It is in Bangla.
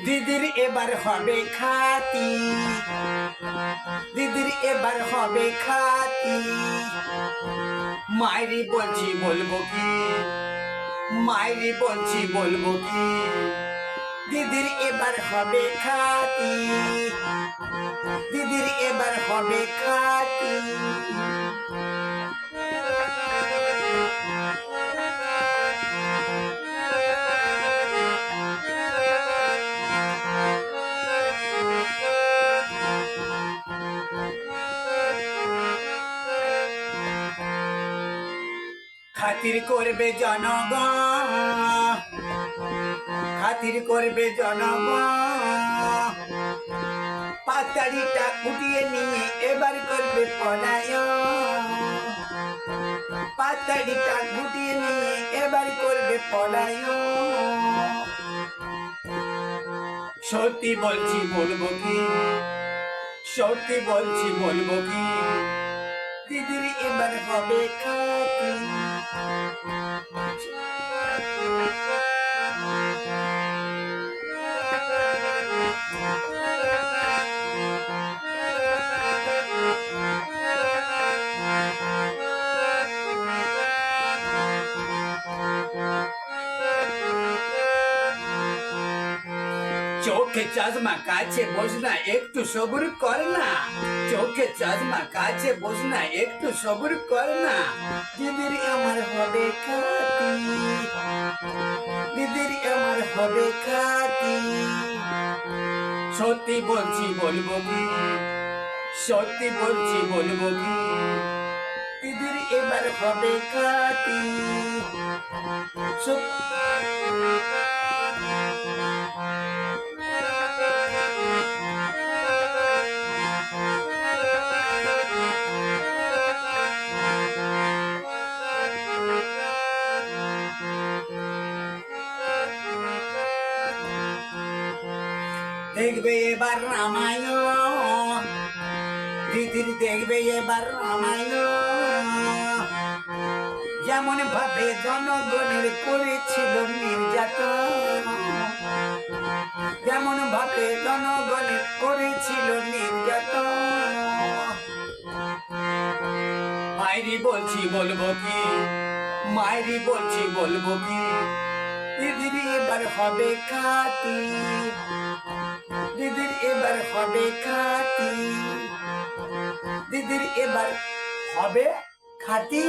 দিদির এবার হবে খাতি, দিদির এবার হবে খাতি। মায়েরি বলছি বলবো কি, মায়েরি বলছি বলবো কি, দিদির এবার হবে খাতি, দিদির এবার হবে খাতি। খাতির করবে জনগণ, খাতির করবে জনগণ। পাতাড়িটা উঠিয়ে নিয়ে এবার করবে পলায়ন, পাতাড়িটা গুটিয়ে নিয়ে এবার করবে পলায়ন। সত্যি বলছি বলবো কি, সত্যি বলছি বলবো কি, দিদির এবার হবে খাতি। চোখে চশমা কাছে বস না, একটু সবুর কর না। চোখে চশমা কাছে বস না, একটু সবুর কর না। দিদির আমার হবে খাতি, দিদির আমার হবে খাতি। সত্যি বলছি বলবো কি, সত্যি বলছি বলবো কি, দিদির এবার হবে খাতি। দেখবে এবার রামায়ণ, দিদির দেখবে এবার রামায়ণ। যেমন ভাবে জনগণের করেছিল নির্যাতন, যেমন ভাবে জনগণের করেছিল নির্যাতন। মায়েরি বলছি বলবো কি, মায়েরি বলছি বলবো কি, দিদির এবার হবে খাতি, দিদির এবার হবে খাতি, দিদির এবার হবে খাতি।